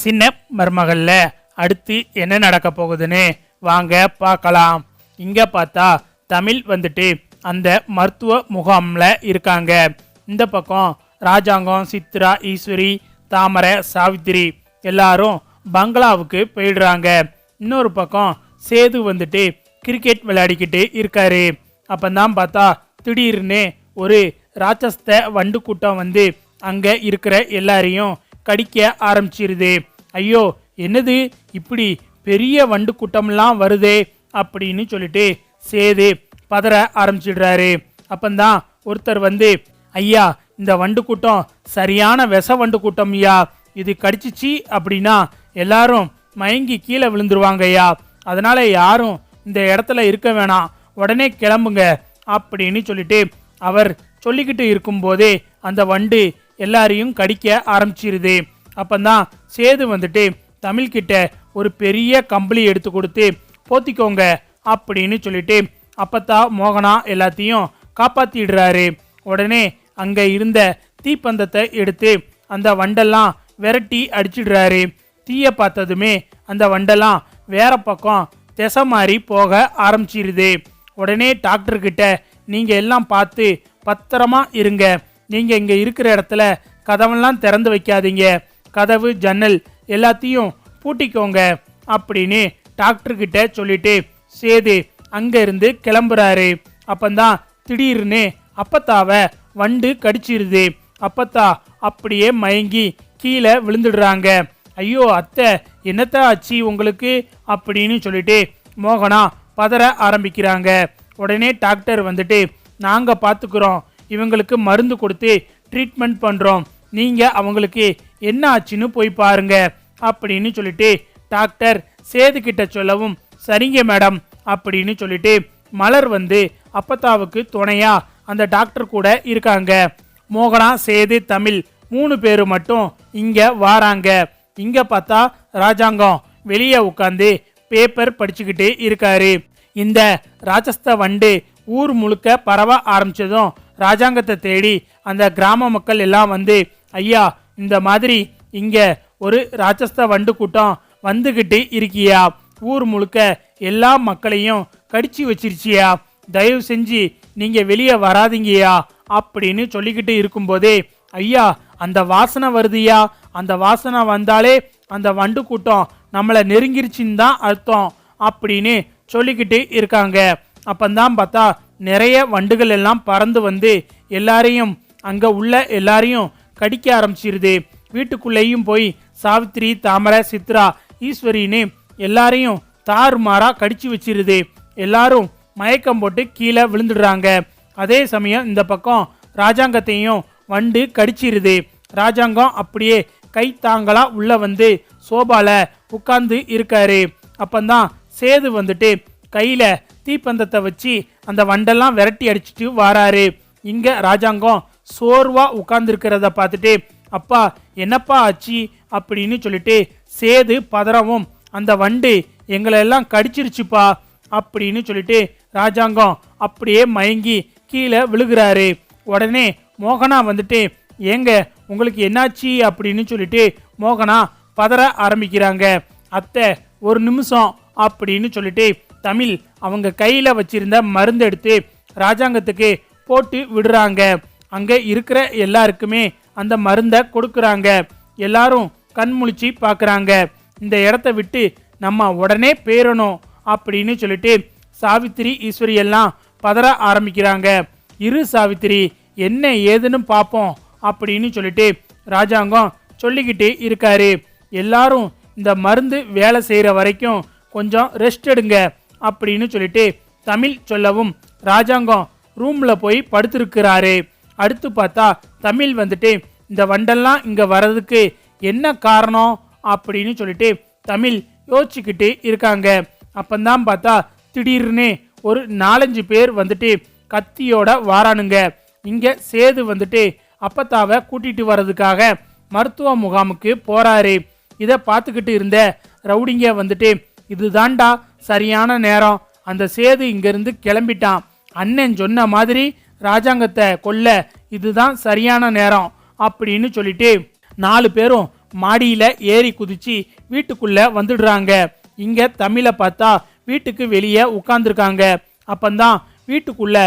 சின்ன மருமகள்ல அடுத்து என்ன நடக்க போகுதுன்னு வாங்க பார்க்கலாம். இங்க பார்த்தா தமிழ் வந்துட்டு அந்த மருத்துவ முகாம்ல இருக்காங்க. இந்த பக்கம் ராஜாங்கம், சித்ரா, ஈஸ்வரி, தாமரை, சாவித்திரி எல்லாரும் பங்களாவுக்கு போயிடுறாங்க. இன்னொரு பக்கம் சேது வந்துட்டு கிரிக்கெட் விளையாடிக்கிட்டு இருக்காரு. அப்பந்தான் பார்த்தா திடீர்னு ஒரு ராட்சஸ்த வண்டு கூட்டம் வந்து அங்க இருக்கிற எல்லாரையும் கடிக்க ஆரம்பிச்சிருது. ஐயோ, என்னது இப்படி பெரிய வண்டு கூட்டம்லாம் வருதே அப்படின்னு சொல்லிட்டு சேது பதற ஆரம்பிச்சிடுறாரு. அப்பந்தான் ஒருத்தர் வந்து, ஐயா, இந்த வண்டு கூட்டம் சரியான விஷ வண்டு கூட்டம் ஐயா, இது கடிச்சிச்சு அப்படின்னா எல்லாரும் மயங்கி கீழே விழுந்துருவாங்க ஐயா, அதனால யாரும் இந்த இடத்துல இருக்க வேணாம், உடனே கிளம்புங்க அப்படின்னு சொல்லிட்டு அவர் சொல்லிக்கிட்டு இருக்கும்போதே அந்த வண்டு எல்லாரையும் கடிக்க ஆரம்பிச்சிருது. அப்பந்தான் சேது வந்துட்டு தமிழ்கிட்ட ஒரு பெரிய கம்பளி எடுத்து கொடுத்து போத்திக்கோங்க அப்படின்னு சொல்லிட்டு அப்பத்தா மோகனா எல்லாத்தையும் காப்பாத்திடுறாரு. உடனே அங்க இருந்த தீப்பந்தத்தை எடுத்து அந்த வண்டெல்லாம் விரட்டி அடிச்சிடுறாரு. தீய பார்த்ததுமே அந்த வண்டெல்லாம் வேற பக்கம் திசை மாறி போக ஆரம்பிச்சிருது. உடனே டாக்டர் கிட்ட, நீங்க எல்லாம் பார்த்து பத்திரமா இருங்க, நீங்க இங்க இருக்கிற இடத்துல கதவெல்லாம் திறந்து வைக்காதீங்க, கதவு ஜன்னல் எல்லாத்தையும் பூட்டிக்கோங்க அப்படின்னு டாக்டர் கிட்ட சொல்லிட்டு சேது அங்க இருந்து கிளம்புறாரு. அப்பந்தான் திடீர்னு அப்பத்தாவை வண்டு கடிச்சிருது. அப்பத்தா அப்படியே மயங்கி கீழே விழுந்துடுறாங்க. ஐயோ அத்தை, என்னத்த ஆச்சு உங்களுக்கு அப்படின்னு சொல்லிட்டு மோகனா பதற ஆரம்பிக்கிறாங்க. உடனே டாக்டர் வந்துட்டு, நாங்க பார்த்துக்கிறோம், இவங்களுக்கு மருந்து கொடுத்து ட்ரீட்மெண்ட் பண்றோம், நீங்க அவங்களுக்கு என்ன ஆச்சுன்னு போய் பாருங்க அப்படின்னு சொல்லிட்டு டாக்டர் சேது கிட்ட சொல்லவும், சரிங்க மேடம் அப்படின்னு சொல்லிட்டு மலர் வந்து அப்பத்தாவுக்கு துணையா அந்த டாக்டர் கூட இருக்காங்க. மோகனா, சேது, தமிழ் 3 பேரு மட்டும் இங்க வாராங்க. இங்க பார்த்தா ராஜாங்கம் வெளியே உட்காந்து பேப்பர் படிச்சுக்கிட்டு இருக்காரு. இந்த ராட்சஸ்த வண்டு ஊர் முழுக்க பரவ ஆரம்பிச்சதும் ராஜாங்கத்தை தேடி அந்த கிராம மக்கள் எல்லாம் வந்து, ஐயா, இந்த மாதிரி இங்க ஒரு ராட்சஸ்த வண்டு கூட்டம் வந்துகிட்டு இருக்கியா, ஊர் முழுக்க எல்லா மக்களையும் கடிச்சு வச்சிருச்சியா, தயவு செஞ்சு நீங்க வெளியே வராதிங்கயா அப்படின்னு சொல்லிக்கிட்டு இருக்கும்போதே, ஐயா, அந்த வாசனை வருதுயா, அந்த வாசனை வந்தாலே அந்த வண்டு கூட்டம் நம்மளை நெருங்கிருச்சின்னு தான் அர்த்தம் அப்படின்னு சொல்லிக்கிட்டு இருக்காங்க. அப்பந்தான் பார்த்தா நிறைய வண்டுகள் எல்லாம் பறந்து வந்து எல்லாரையும் அங்க உள்ள எல்லாரையும் கடிக்க ஆரம்பிச்சிருது. வீட்டுக்குள்ளேயும் போய் சாவித்திரி, தாமரை, சித்ரா, ஈஸ்வரின்னு எல்லாரையும் தாறுமாறா கடிச்சு வச்சிருது. எல்லாரும் மயக்கம் போட்டு கீழே விழுந்துடுறாங்க. அதே சமயம் இந்த பக்கம் ராஜாங்கத்தையும் வண்டு கடிச்சிருது. ராஜாங்கம் அப்படியே கை தாங்களா உள்ள வந்து சோபால உட்கார்ந்து இருக்காரு. அப்பந்தான் சேது வந்துட்டு கையில தீப்பந்தத்தை வச்சு அந்த வண்டெல்லாம் விரட்டி அடிச்சுட்டு வாராரு. இங்க ராஜாங்கம் சோர்வா உட்கார்ந்து இருக்கிறத பார்த்துட்டு, அப்பா என்னப்பா ஆச்சு அப்படின்னு சொல்லிட்டு சேது பதறவும், அந்த வண்டு எங்களை எல்லாம் கடிச்சிருச்சுப்பா அப்படின்னு சொல்லிட்டு ராஜாங்கம் அப்படியே மயங்கி கீழே விழுகிறாரு. உடனே மோகனா வந்துட்டு, ஏங்க உங்களுக்கு என்னாச்சு அப்படின்னு சொல்லிட்டு மோகனா பதற ஆரம்பிக்கிறாங்க. அத்தை, ஒரு நிமிஷம் அப்படின்னு சொல்லிட்டு தமிழ் அவங்க கையில வச்சிருந்த மருந்து எடுத்து ராஜாங்கத்துக்கு போட்டு விடுறாங்க. அங்க இருக்கிற எல்லாருக்குமே அந்த மருந்தை கொடுக்குறாங்க. எல்லாரும் கண் முழிச்சு பார்க்குறாங்க. இந்த இடத்த விட்டு நம்ம உடனே பேரணும் அப்படின்னு சொல்லிட்டு சாவித்திரி, ஈஸ்வரி எல்லாம் பதற ஆரம்பிக்கிறாங்க. இரு சாவித்திரி, என்ன ஏதுன்னு பார்ப்போம் அப்படின்னு சொல்லிட்டு ராஜாங்கம் சொல்லிக்கிட்டு இருக்காரு. எல்லாரும் இந்த மருந்து வேலை செய்கிற வரைக்கும் கொஞ்சம் ரெஸ்ட் எடுங்க அப்படின்னு சொல்லிட்டு தமிழ் சொல்லவும் ராஜாங்கம் ரூம்ல போய் படுத்திருக்கிறாரு. அடுத்து பார்த்தா தமிழ் வந்துட்டு, இந்த வண்டெல்லாம் இங்க வர்றதுக்கு என்ன காரணம் அப்படின்னு சொல்லிட்டு தமிழ் யோசிச்சுக்கிட்டு இருக்காங்க. அப்பந்தான் பார்த்தா திடீர்னு ஒரு 4-5 பேர் வந்துட்டு கத்தியோட வாரானுங்க. இங்க சேது வந்துட்டு அப்பத்தாவை கூட்டிட்டு வர்றதுக்காக மருத்துவ முகாமுக்கு போறாரு. இதை பார்த்துக்கிட்டு இருந்த ரவுடிங்க வந்துட்டு, இதுதான்டா சரியான நேரம், அந்த சேது இங்கிருந்து கிளம்பிட்டான், அண்ணன் சொன்ன மாதிரி ராஜாங்கத்தை கொல்ல இதுதான் சரியான நேரம் அப்படின்னு சொல்லிட்டு 4 பேரும் மாடியில ஏறி குதிச்சு வீட்டுக்குள்ள வந்துடுறாங்க. இங்க தமிழை பார்த்தா வீட்டுக்கு வெளியே உட்கார்ந்துருக்காங்க. அப்பந்தான் வீட்டுக்குள்ள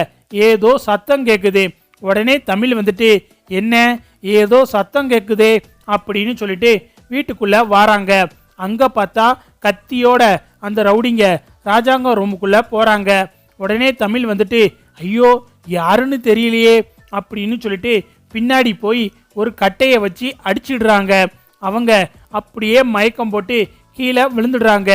ஏதோ சத்தம் கேக்குது. உடனே தமிழ் வந்துட்டு என்ன ஏதோ சத்தம் கேக்குதே அப்படின்னு சொல்லிட்டு வீட்டுக்குள்ள வாராங்க. அங்க பார்த்தா கத்தியோட அந்த ரவுடிங்க ராஜாங்கம் ரூமுக்குள்ள போறாங்க. உடனே தமிழ் வந்துட்டு ஐயோ யாருன்னு தெரியலையே அப்படின்னு சொல்லிட்டு பின்னாடி போய் ஒரு கட்டையை வச்சு அடிச்சிடுறாங்க. அவங்க அப்படியே மயக்கம் போட்டு கீழே விழுந்துடுறாங்க.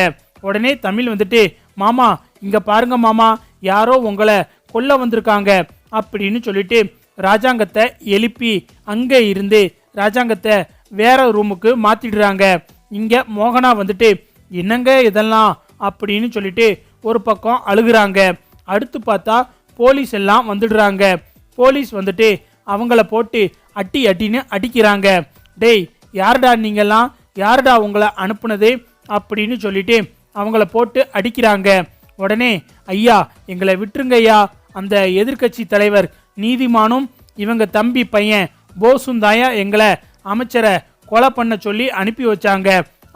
உடனே தமிழ் வந்துட்டு மாமா இங்க பாருங்க மாமா, யாரோ உங்களை கொல்ல வந்திருக்காங்க அப்படின்னு சொல்லிட்டு ராஜாங்கத்தை எழுப்பி அங்க இருந்து ராஜாங்கத்தை வேற ரூமுக்கு மாத்திடுறாங்க. இங்க மோகனா வந்துட்டு என்னங்க இதெல்லாம் அப்படின்னு சொல்லிட்டு ஒரு பக்கம் அழுகுறாங்க. அடுத்து பார்த்தா போலீஸ் எல்லாம் வந்துடுறாங்க. போலீஸ் வந்துட்டு அவங்கள போட்டு அட்டின்னு அடிக்கிறாங்க. டேய் யாருடா நீங்கெல்லாம், யாருடா உங்களை அனுப்புனது அப்படின்னு சொல்லிட்டு அவங்கள போட்டு அடிக்கிறாங்க. உடனே ஐயா எங்களை விட்டுருங்க ஐயா, அந்த எதிர்கட்சி தலைவர் நீதிமானும் இவங்க தம்பி பையன் போசும் தாயா எங்களை அமைச்சரை கொலை பண்ண சொல்லி அனுப்பி வச்சாங்க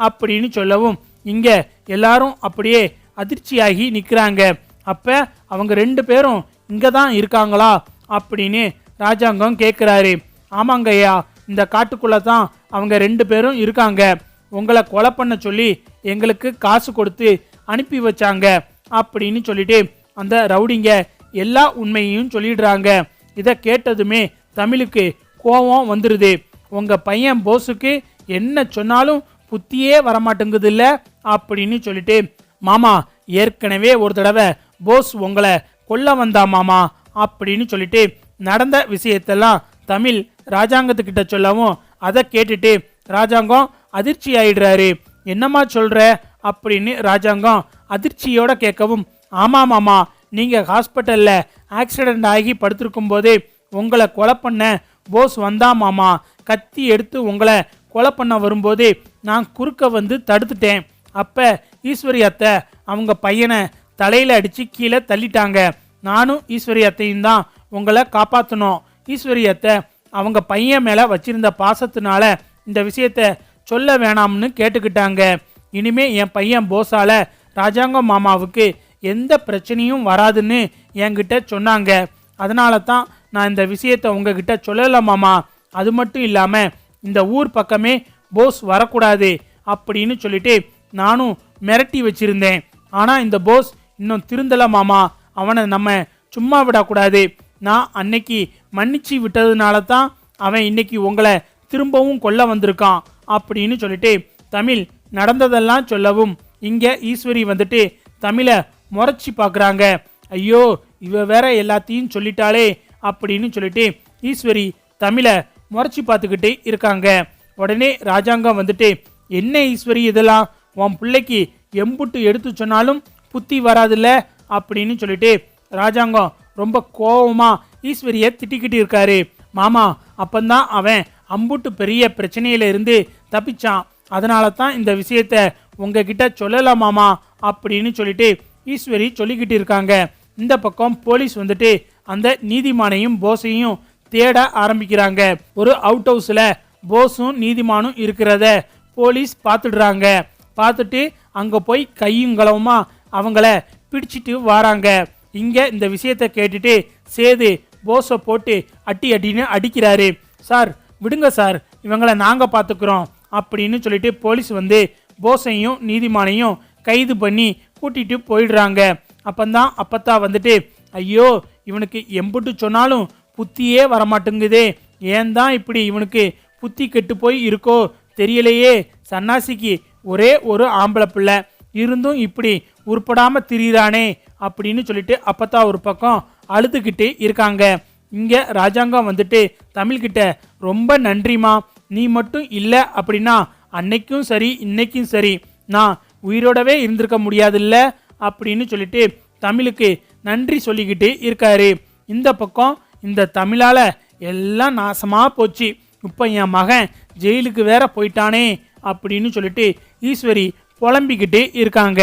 அப்படின்னு சொல்லவும் இங்க எல்லாரும் அப்படியே அதிர்ச்சியாகி நிற்கிறாங்க. அப்ப அவங்க 2 பேரும் இங்க தான் இருக்காங்களா அப்படின்னு ராஜாங்கம் கேட்குறாரு. ஆமாங்க ஐயா, இந்த காட்டுக்குள்ள தான் அவங்க 2 பேரும் இருக்காங்க. உங்களை கொலை பண்ண சொல்லி எங்களுக்கு காசு கொடுத்து அனுப்பி வச்சாங்க அப்படின்னு சொல்லிட்டு அந்த ரவுடிங்க எல்லா உண்மையையும் சொல்லிடுறாங்க. இதை கேட்டதுமே தமிழுக்கு கோபம் வந்துடுது. உங்க பையன் போஸுக்கு என்ன சொன்னாலும் புத்தியே வரமாட்டேங்குது இல்ல அப்படின்னு சொல்லிட்டு மாமா ஏற்கனவே ஒரு தடவை போஸ் உங்களை கொல்ல வந்தா மாமா அப்படின்னு சொல்லிட்டு நடந்த விஷயத்தெல்லாம் தமிழ் ராஜாங்கத்துக்கிட்ட சொல்லவும் அதை கேட்டுட்டு ராஜாங்கம் அதிர்ச்சி ஆயிடுறாரு. என்னம்மா சொல்ற அப்படின்னு ராஜாங்கம் அதிர்ச்சியோட கேட்கவும் ஆமா மாமா, நீங்க ஹாஸ்பிட்டல்ல ஆக்சிடென்ட் ஆகி படுத்திருக்கும் போதே உங்களை கொலை பண்ண போஸ் வந்தா மாமா. கத்தி எடுத்து உங்களை கொலை பண்ண வரும்போது நான் குறுக்க வந்து தடுத்துட்டேன். அப்ப ஈஸ்வரி அத்தை அவங்க பையனை தலையில அடிச்சு கீழே தள்ளிட்டாங்க. நானும் ஈஸ்வரி அத்தையும் தான் உங்களை காப்பாற்றணும். ஈஸ்வரி அத்தை அவங்க பையன் மேல வச்சிருந்த பாசத்தினால இந்த விஷயத்த சொல்ல வேணாம்னு கேட்டுக்கிட்டாங்க. இனிமே என் பையன் போஸால ராஜாங்கம் மாமாவுக்கு எந்த பிரச்சனையும் வராதுன்னு என்கிட்ட சொன்னாங்க. அதனால தான் நான் இந்த விஷயத்த உங்ககிட்ட சொல்லல மாமா. அது மட்டும் இல்லாம இந்த ஊர் பக்கமே போஸ் வரக்கூடாது அப்படின்னு சொல்லிட்டு நானும் மிரட்டி வச்சிருந்தேன். ஆனா இந்த போஸ் இன்னும் திருந்தல மாமா. அவனை நம்ம சும்மா விடக்கூடாது. நான் அன்னைக்கு மன்னிச்சு விட்டதுனால தான் அவன் இன்னைக்கு உங்களை திரும்பவும் கொல்ல வந்திருக்கான் அப்படின்னு சொல்லிட்டு தமிழ் நடந்ததெல்லாம் சொல்லவும் இங்க ஈஸ்வரி வந்துட்டு தமிழை முறைச்சி பார்க்குறாங்க. ஐயோ இவ வேற எல்லாத்தையும் சொல்லிட்டாளே அப்படின்னு சொல்லிட்டு ஈஸ்வரி தமிழை முறைச்சி பார்த்துக்கிட்டு இருக்காங்க. உடனே ராஜாங்கம் வந்துட்டு என்ன ஈஸ்வரி இதெல்லாம், உன் பிள்ளைக்கு எம்புட்டு எடுத்து சொன்னாலும் புத்தி வராதுல்ல அப்படின்னு சொல்லிட்டு ராஜாங்கம் ரொம்ப கோபமா ஈஸ்வரியை திட்டிக்கிட்டு இருக்காரு. மாமா அப்பந்தான் அவன் அம்புட்டு பெரிய பிரச்சனையில இருந்து தப்பிச்சான். அதனால தான் இந்த விஷயத்த உங்ககிட்ட சொல்லலாம் மாமா அப்படின்னு சொல்லிட்டு ஈஸ்வரி சொல்லிக்கிட்டு இருக்காங்க. இந்த பக்கம் போலீஸ் வந்துட்டு அந்த நீதிமானையும் போஸையும் தேட ஆரம்பிக்கிறாங்க. ஒரு அவுட் ஹவுஸ்ல போஸும் நீதிமானும் இருக்கிறத போலீஸ் பார்த்துடுறாங்க. பார்த்துட்டு அங்க போய் கையும் களவுமா அவங்கள பிடிச்சிட்டு வராங்க. இங்க இந்த விஷயத்த கேட்டுட்டு சேது போஸை போட்டு அட்டின்னு அடிக்கிறாரு. சார் விடுங்க சார், இவங்களை நாங்க பார்த்துக்கிறோம் அப்படின்னு சொல்லிட்டு போலீஸ் வந்து போஸையும் நீதிமானையும் கைது பண்ணி கூட்டிட்டு போயிடுறாங்க. அப்பத்தா வந்துட்டு ஐயோ இவனுக்கு எம்புட்டு சொன்னாலும் புத்தியே வரமாட்டேங்குதே, ஏன் தான் இப்படி இவனுக்கு புத்தி கெட்டு போய் இருக்கோ தெரியலையே. சன்னாசிக்கு ஒரே ஒரு ஆம்பளை பிள்ளை இருந்தும் இப்படி உருப்படாம திரியிறானே அப்படின்னு சொல்லிட்டு அப்பத்தா ஒரு பக்கம் அழுதுகிட்டு இருக்காங்க. இங்க ராஜாங்கம் வந்துட்டு தமிழ்கிட்ட ரொம்ப நன்றிமா, நீ மட்டும் இல்லை அப்படின்னா அன்னைக்கும் சரி இன்னைக்கும் சரி நான் உயிரோடவே இருந்திருக்க முடியாதுல்ல அப்படின்னு சொல்லிட்டு தமிழுக்கு நன்றி சொல்லிக்கிட்டு இருக்காரு. இந்த பக்கம் இந்த தமிழால எல்லாம் நாசமா போச்சு. இப்போ என் மகன் ஜெயிலுக்கு வேற போயிட்டானே அப்படின்னு சொல்லிட்டு ஈஸ்வரி புலம்பிக்கிட்டு இருக்காங்க.